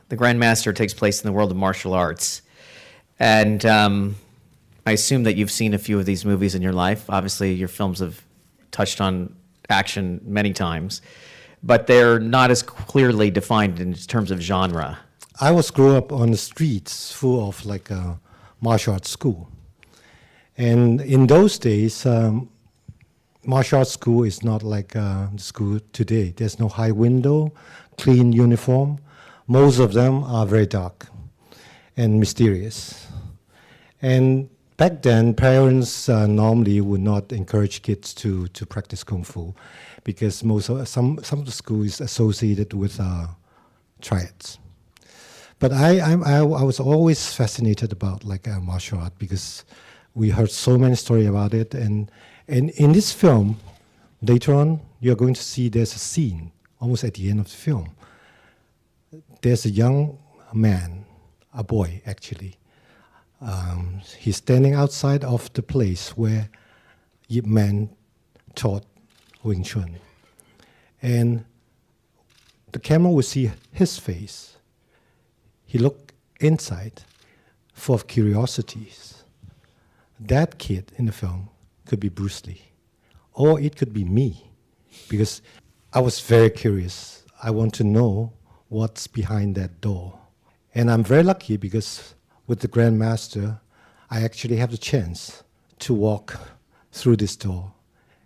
The Grandmaster takes place in the world of martial arts. And I assume that you've seen a few of these movies in your life. Obviously, your films have touched on action many times, but they're not as clearly defined in terms of genre. I was grew up on the streets full of like a martial arts school. And in those days, martial arts school is not like the school today. There's no high window, clean uniform. Most of them are very dark and mysterious. And back then, parents normally would not encourage kids to practice Kung Fu because some of the school is associated with triads. But I was always fascinated about like martial art because we heard so many stories about it. And in this film, later on, you're going to see there's a scene almost at the end of the film. There's a young man, a boy actually. He's standing outside of the place where Yip Man taught Wing Chun. And the camera will see his face. He looked inside, full of curiosities. That kid in the film could be Bruce Lee, or it could be me, because I was very curious. I want to know what's behind that door. And I'm very lucky because with the Grandmaster, I actually have the chance to walk through this door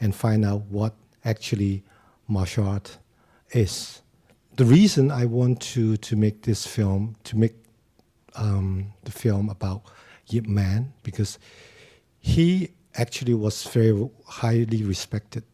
and find out what actually martial art is. The reason I want to make this film, to make the film about Yip Man, because he actually was very highly respected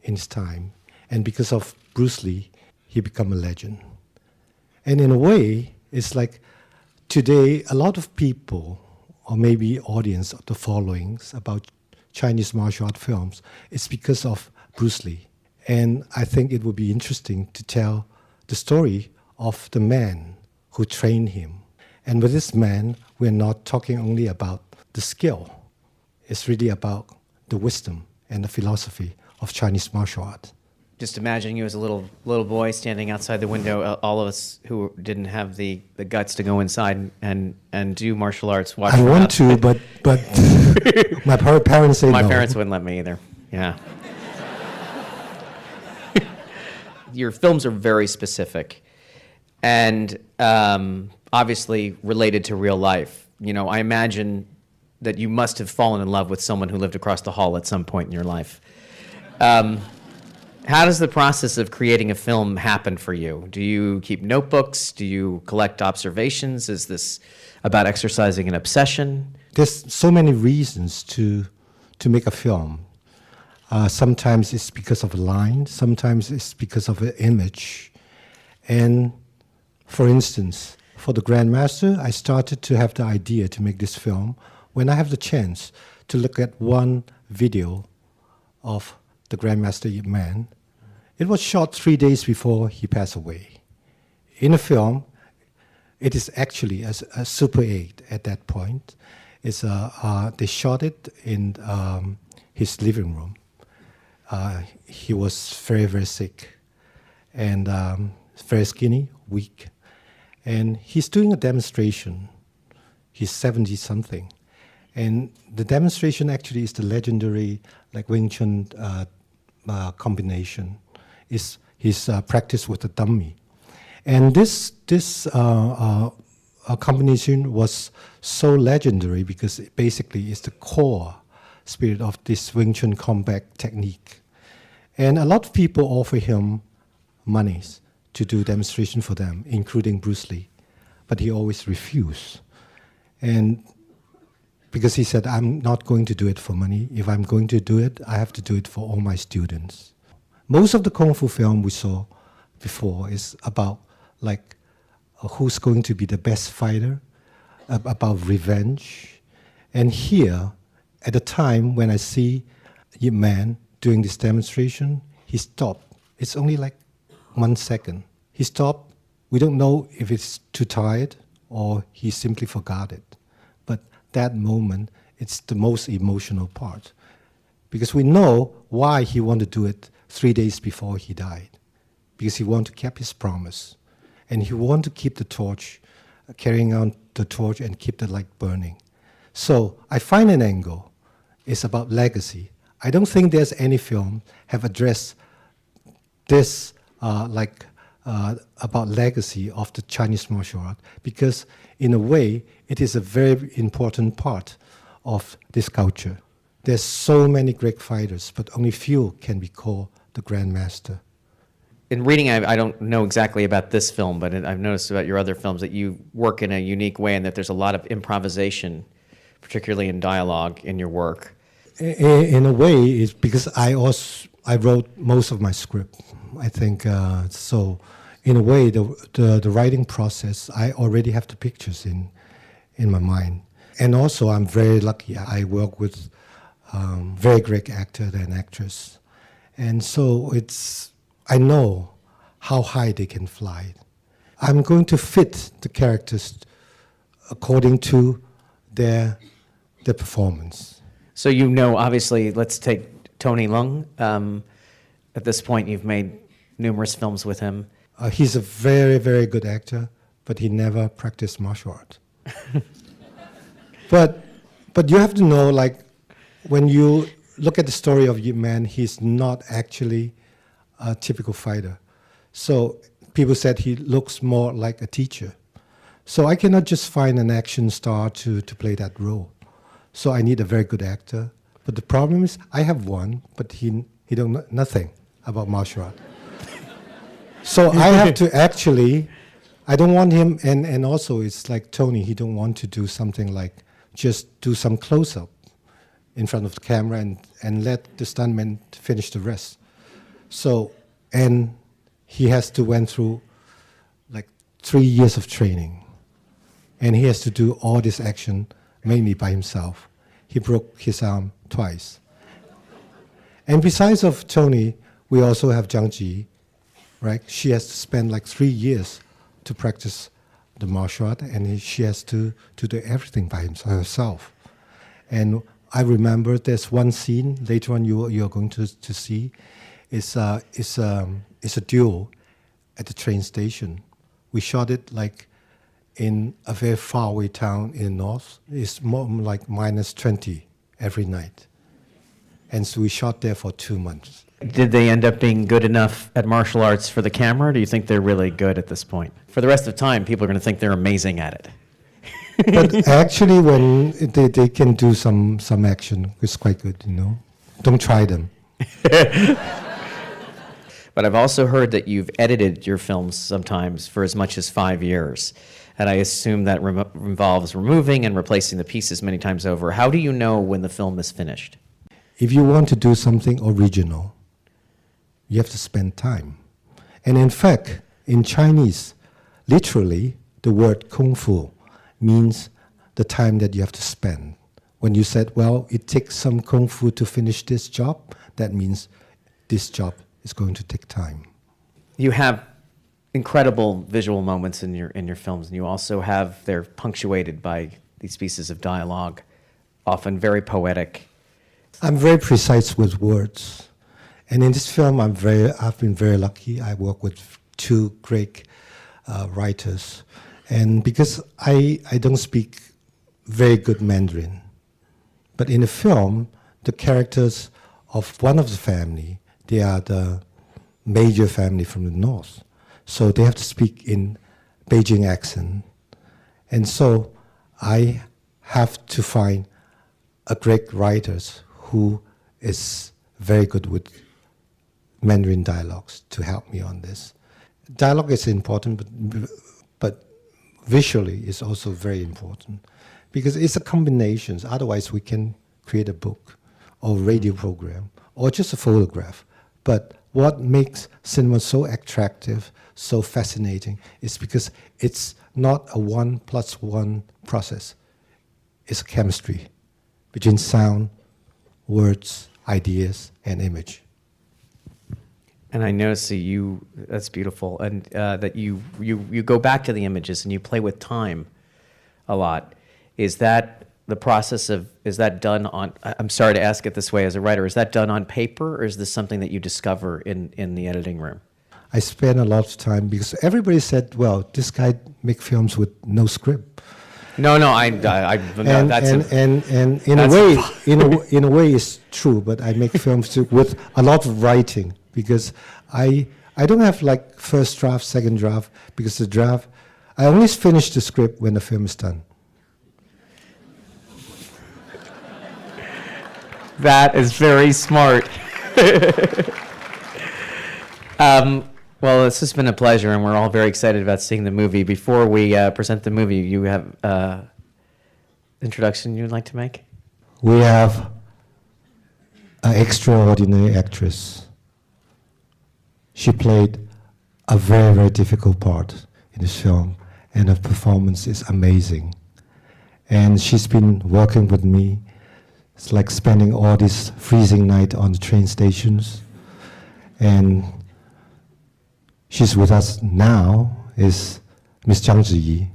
in his time. And because of Bruce Lee, he became a legend. And in a way, it's like today, a lot of people, or maybe audience of the followings about Chinese martial art films, it's because of Bruce Lee. And I think it would be interesting to tell the story of the man who trained him. And with this man, we're not talking only about the skill. It's really about the wisdom and the philosophy of Chinese martial art. Just imagining you as a little boy standing outside the window, all of us who didn't have the guts to go inside and do martial arts. I want to, but my parents say no. My parents wouldn't let me either, yeah. Your films are very specific and obviously related to real life. You know, I imagine that you must have fallen in love with someone who lived across the hall at some point in your life. How does the process of creating a film happen for you? Do you keep notebooks? Do you collect observations? Is this about exercising an obsession? There's so many reasons to make a film. Sometimes it's because of a line, sometimes it's because of an image. And for instance, for the Grandmaster, I started to have the idea to make this film when I have the chance to look at one video of the Grandmaster Yip Man. It was shot 3 days before he passed away. In the film, it is actually a Super 8 at that point. They shot it in his living room. He was very, very sick and very skinny, weak. And he's doing a demonstration. He's 70-something. And the demonstration actually is the legendary like Wing Chun combination. Is his practice with the dummy. And this combination was so legendary because it basically is the core spirit of this Wing Chun combat technique. And a lot of people offer him monies to do demonstration for them, including Bruce Lee. But he always refused. And because he said, I'm not going to do it for money. If I'm going to do it, I have to do it for all my students. Most of the Kung Fu film we saw before is about like who's going to be the best fighter, about revenge. And here, at the time when I see Yip Man doing this demonstration, he stopped. It's only like 1 second. He stopped. We don't know if it's too tired or he simply forgot it. But that moment, it's the most emotional part. Because we know why he wanted to do it 3 days before he died. Because he wanted to keep his promise. and he want to keep the torch, carrying on the torch and keep the light burning. So I find an angle. It's about legacy. I don't think there's any film have addressed this about legacy of the Chinese martial art, because in a way it is a very important part of this culture. There's so many great fighters, but only few can be called the Grandmaster. In reading, I don't know exactly about this film, but I've noticed about your other films that you work in a unique way and that there's a lot of improvisation, particularly in dialogue in your work. In a way, it's because I wrote most of my script. I think so. In a way, the writing process, I already have the pictures in my mind. And also, I'm very lucky. I work with very great actor and actress, and so I know how high they can fly. I'm going to fit the characters according to their performance. So you know, obviously, let's take Tony Leung. At this point, you've made numerous films with him. He's a very, very good actor, but he never practiced martial art. But you have to know, like, when you look at the story of Yip Man, he's not actually a typical fighter. So people said he looks more like a teacher. So I cannot just find an action star to play that role. So I need a very good actor. But the problem is, I have one, but he don't know nothing about martial art. So I have to actually, I don't want him, and also it's like Tony, he don't want to do something like just do some close-up in front of the camera and let the stuntman finish the rest. So, and he has to went through like 3 years of training. And he has to do all this action mainly by himself. He broke his arm twice. And besides of Tony, we also have Zhang, right? She has to spend like 3 years to practice the martial art, and she has to do everything by herself. And I remember there's one scene later on you're going to see. It's a duel at the train station. We shot it like in a very far away town in the north. It's more like -20 every night. And so we shot there for 2 months. Did they end up being good enough at martial arts for the camera, or do you think they're really good at this point? For the rest of the time, people are going to think they're amazing at it. But actually, when they can do some action, it's quite good, you know. Don't try them. But I've also heard that you've edited your films sometimes for as much as 5 years. And I assume that involves removing and replacing the pieces many times over. How do you know when the film is finished? If you want to do something original, you have to spend time. And in fact, in Chinese, literally, the word kung fu means the time that you have to spend. When you said, well, it takes some kung fu to finish this job, that means this job is going to take time. You have incredible visual moments in your films, and you also have, they're punctuated by these pieces of dialogue, often very poetic. I'm very precise with words. And in this film, I've been very lucky. I work with 2 great writers. And because I don't speak very good Mandarin, but in the film, the characters of one of the family, they are the major family from the north. So they have to speak in Beijing accent. And so I have to find a great writer who is very good with Mandarin dialogues to help me on this. Dialogue is important, but visually is also very important because it's a combination. Otherwise, we can create a book or radio program or just a photograph. But what makes cinema so attractive, so fascinating, is because it's not a 1+1 process. It's a chemistry between sound, words, ideas, and image. And I notice that that's beautiful, and that you go back to the images and you play with time a lot. Is that the process of, is that done on, I'm sorry to ask it this way as a writer, is that done on paper, or is this something that you discover in the editing room? I spent a lot of time because everybody said, "Well, this guy make films with no script." No, no, And that's and in a way, in a way, it's true. But I make films too, with a lot of writing because I don't have like first draft, second draft because the draft I only finish the script when the film is done. that is very smart. Well, this has been a pleasure, and we're all very excited about seeing the movie. Before we present the movie, you have introduction you'd like to make? We have an extraordinary actress. She played a very, very difficult part in this film, and her performance is amazing. And she's been working with me. It's like spending all this freezing night on the train stations. And she's with us now, is Miss Zhang Ziyi.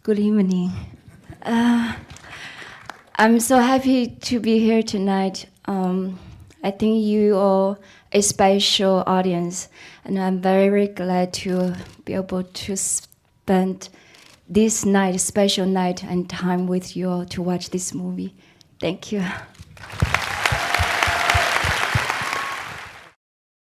Good evening. I'm so happy to be here tonight. I think you are a special audience, and I'm very glad to be able to spend this night, special night and time with you all to watch this movie. Thank you.